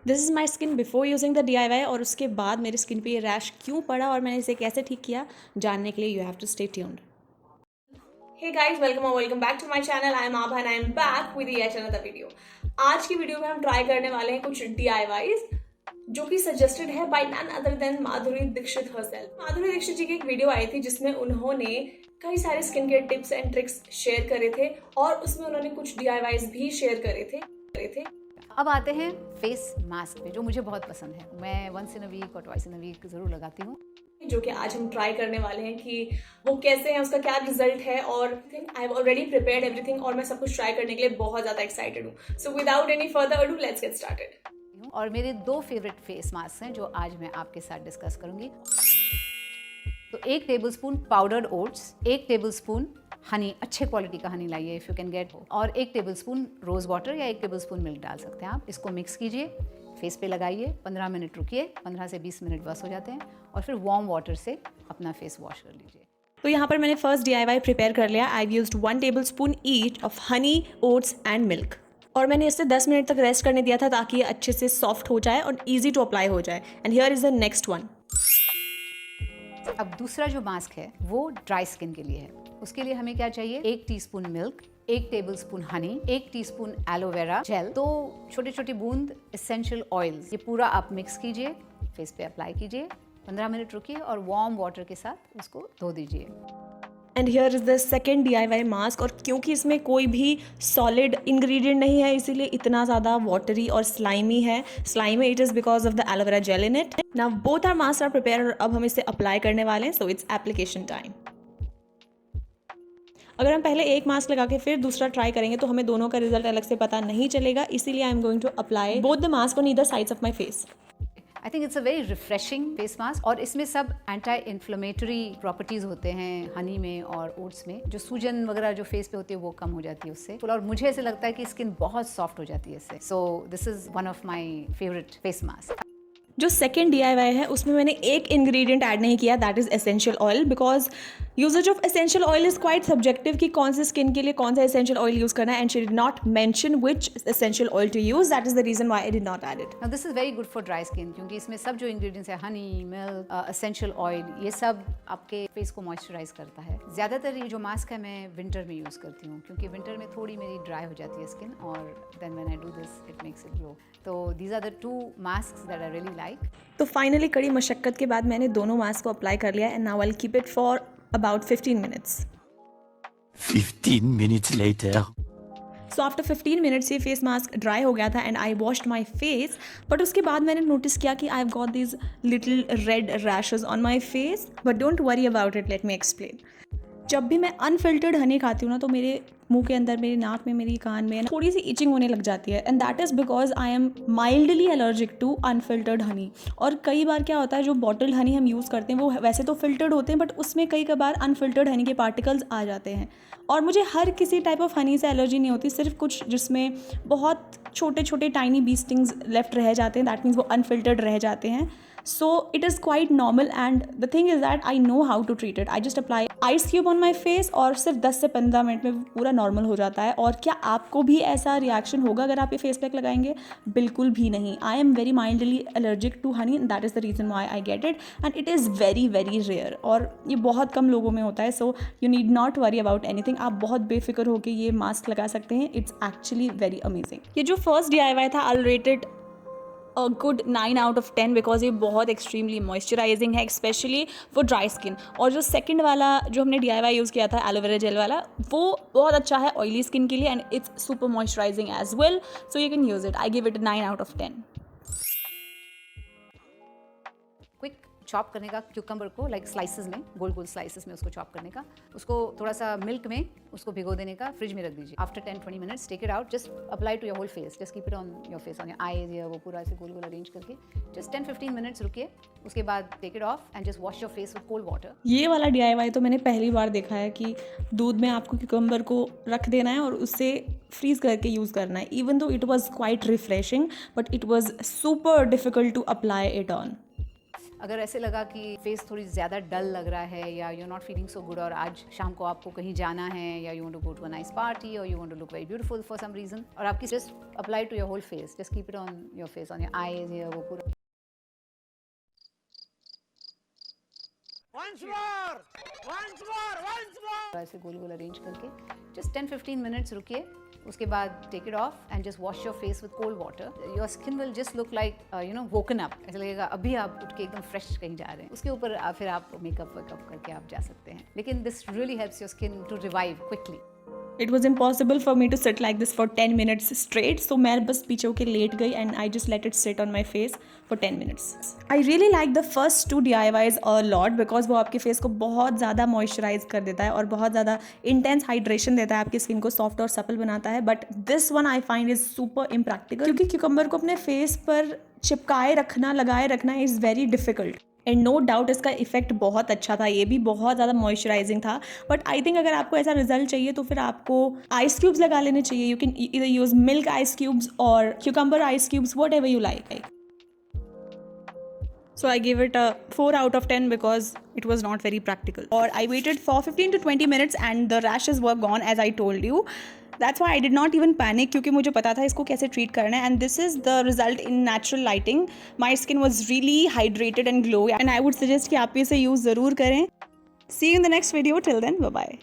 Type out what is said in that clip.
This is my skin before using the DIY और उसके बाद मेरी स्किन पे ये रैश क्यों पड़ा और मैंने इसे कैसे ठीक किया, जानने के लिए you have to stay tuned. Hey guys, welcome or welcome back to my channel. I am Abha and I am back with yet another video. आज की वीडियो में हम ट्राई करने वाले हैं कुछ DIYs जो कि सजेस्टेड है by none other than Madhuri Dixit herself. Madhuri Dixit ji की एक वीडियो आई थी जिसमें उन्होंने कई सारे skin care tips and tricks share करे थे और उसमें उन्होंने कुछ DIYs भी शेयर करे थे। अब आते हैं फेस मास्क पे, जो मुझे बहुत पसंद है। मैं वंस इन अ वीक और ट्वाइस इन अ वीक ज़रूर लगाती हूँ, जो कि आज हम ट्राई करने वाले हैं कि वो कैसे हैं, उसका क्या रिजल्ट है और I have already prepared everything और मैं सब कुछ ट्राई करने के लिए बहुत ज़्यादा एक्साइटेड हूँ। So without any further ado let's get started. और मेरे 2 फेवरेट फेस मास्क हैं जो आज मैं आपके साथ डिस्कस करूंगी। तो 1 tablespoon powdered oats, 1 tablespoon Honey, अच्छे क्वालिटी का हनी लाइए इफ़ यू कैन गेट, और 1 टेबलस्पून रोज़ वाटर या 1 टेबलस्पून मिल्क डाल सकते हैं आप। इसको मिक्स कीजिए, फेस पे लगाइए, 15 मिनट रुकिए, 15 से 20 मिनट बस हो जाते हैं, और फिर वार्म वाटर से अपना फेस वॉश कर लीजिए। तो यहाँ पर मैंने फर्स्ट DIY प्रिपेयर कर लिया। I used 1 tablespoon each of honey, oats and milk और मैंने इसे 10 मिनट तक रेस्ट करने दिया था ताकि ये अच्छे से सॉफ्ट हो जाए और ईजी टू अप्लाई हो जाए। And here is the next one. अब दूसरा जो मास्क है वो ड्राई स्किन के लिए है। उसके लिए हमें क्या चाहिए? 1 teaspoon milk, 1 tablespoon Honey, 1 teaspoon aloe vera gel, 2 छोटे छोटे बूंद एसेंशियल ऑयल्स। ये पूरा आप मिक्स कीजिए, फेस पे अप्लाई कीजिए, 15 मिनट रुकिए और वार्म वाटर के साथ उसको धो दीजिए। And here is the second DIY mask और क्योंकि इसमें कोई भी सॉलिड इंग्रेडिएंट नहीं है इसीलिए इतना ज़्यादा वाटरी और स्लाइमी है। Slimy it is because of the aloe vera gel in it. Now both are mask are prepare और अब हम इसे अप्लाई करने वाले हैं। So it's application time. अगर हम पहले एक मास्क लगा के फिर दूसरा ट्राई करेंगे तो हमें दोनों का रिजल्ट अलग से पता नहीं चलेगा, इसीलिए I am going to apply both the mask on either sides of my face. I think it's a very refreshing face mask और इसमें सब एंटी इन्फ्लेमेटरी प्रॉपर्टीज़ होते हैं हनी में और ओट्स में। जो सूजन वगैरह जो फेस पे होती है वो कम हो जाती है उससे, और मुझे ऐसे लगता है कि स्किन बहुत सॉफ्ट हो जाती है इससे। So this is one of my favourite face mask. जो सेकेंड DIY है उसमें मैंने एक इंग्रेडिएंट ऐड नहीं किया, that is essential oil, because usages of essential oil is quite subjective कि कौन से स्किन के लिए कौन सा एसेंशियल ऑयल यूज़ करना है। And she did not mention which essential oil to use, that is the reason why I did not add it. Now this is very good for dry skin क्योंकि इसमें सब जो ingredients है, Honey, milk, essential oil, ये सब आपके face को moisturise करता है। ज़्यादातर ये जो मास्क है मैं विंटर में यूज़ करती हूँ क्योंकि विंटर में थोड़ी मेरी ड्राई हो जाती है स्किन, और then when I do this it makes it glow. तो these are the 2 mask that I really like. तो फाइनली कड़ी मशक्क़त के बाद मैंने दोनों मास्क को अप्लाई कर लिया and now I will keep it for about 15 minutes. 15 minutes later. So after 15 minutes ये फेस मास्क ड्राई हो गया था and I washed my face, but उसके बाद मैंने नोटिस किया कि I have got these little red rashes on my face, but don't worry about it, let me explain. जब भी मैं अनफिल्टर्ड हनी खाती हूँ ना तो मेरे मुंह के अंदर, मेरे नाक में, मेरी कान में थोड़ी सी इचिंग होने लग जाती है, and that is because I am mildly allergic to unfiltered honey. और कई बार क्या होता है, जो बॉटल्ड हनी हम यूज़ करते हैं वो वैसे तो फिल्टर्ड होते हैं बट उसमें कई बार अनफिल्टर्ड हनी के पार्टिकल्स आ जाते हैं। और मुझे हर किसी टाइप ऑफ हनी से एलर्जी नहीं होती, सिर्फ कुछ जिसमें बहुत छोटे छोटे टाइनी बी स्टिंग्स लेफ्ट रह जाते हैं, दैट मीन्स वो अनफिल्टर्ड रह जाते हैं। So it is quite normal and the thing is that I know how to treat it. I just apply ice cube on my face और सिर्फ 10 से 15 मिनट में पूरा नॉर्मल हो जाता है। और क्या आपको भी ऐसा रिएक्शन होगा अगर आप ये फेस पैक लगाएंगे? बिल्कुल भी नहीं। I am very mildly allergic to honey and that is the reason why I get it, and it is very very rare और ये बहुत कम लोगों में होता है। So you need not worry about anything. आप बहुत बेफिक्र होकर ये मास्क लगा सकते हैं। It's actually very amazing. ये जो फर्स्ट DIY था I rate it a good 9 out of 10 because ये बहुत एक्सट्रीमली मॉइस्चराइजिंग है, स्पेशली फॉर ड्राई स्किन। और जो सेकंड वाला जो हमने DIY यूज़ किया था एलोवेरा जेल वाला, वो बहुत अच्छा है ऑयली स्किन के लिए and it's super moisturising as well, so you can use it. I give it 9 out of 10। Quick chop करने का क्यूकम्बर को, लाइक स्लाइसेस में, गोल गोल स्लाइसेस में उसको चॉप करने का, उसको थोड़ा सा मिल्क में उसको भिगो देने का, फ्रिज में रख दीजिए। After 10-20 minutes take it out, just apply to your whole face, just keep it on your face, on your eyes, या वो पूरा ऐसे गोल गोल अरेंज करके जस्ट 10-15 मिनट्स रुकिए। उसके बाद take it off and just wash your face with cold water. ये वाला DIY तो मैंने पहली बार देखा है कि दूध में आपको क्यूकम्बर को रख देना है और उससे फ्रीज करके यूज़ करना है। Even though it was quite refreshing but it was super difficult to apply it on. अगर ऐसे लगा कि फेस थोड़ी ज़्यादा डल लग रहा है या you are not feeling so good और आज शाम को आपको कहीं जाना है या you want to go to a nice party और you want to look very beautiful for some reason और आपकी just apply to your whole face, just keep it on your face, on your eyes, ये वो पूरा ऐसे गोल गोल arrange करके जस्ट 10-15 मिनट्स रुकिए, उसके बाद take it off and just wash your face with cold water. Your skin will just look like woken up, ऐसा लगेगा अभी आप उठ के एकदम फ्रेश कहीं जा रहे हैं। उसके ऊपर फिर आप मेकअप वेकअप करके आप जा सकते हैं, लेकिन this really helps your skin to revive quickly. It was impossible for me to sit like this for 10 minutes straight, so मैं बस पीछे होके लेट गई and I just let it sit on my face for 10 minutes. I really like the first 2 DIYs a lot because वो आपके face को बहुत ज़्यादा मॉइस्चराइज कर देता है और बहुत ज़्यादा इंटेंस हाइड्रेशन देता है, आपकी स्किन को सॉफ्ट और सपल बनाता है। But this one I find is super impractical, क्योंकि क्यूकम्बर को अपने फेस पर चिपकाए रखना, लगाए रखना is very difficult. And no doubt इसका इफेक्ट बहुत अच्छा था, ये भी बहुत ज़्यादा मॉइस्चराइजिंग था। बट आई थिंक अगर आपको ऐसा रिजल्ट चाहिए तो फिर आपको आइस क्यूब्स लगा लेने चाहिए। You can either use milk ice cubes और cucumber ice cubes, whatever you like. So I gave it a 4 out of 10 because it was not very practical. Or I waited for 15 to 20 minutes and the rashes were gone as I told you. That's why I did not even panic, क्योंकि मुझे पता था इसको कैसे treat करना है। And this is the result in natural lighting. My skin was really hydrated and glowy and I would suggest कि आप इसे use ज़रूर करें। See you in the next video. Till then, bye bye.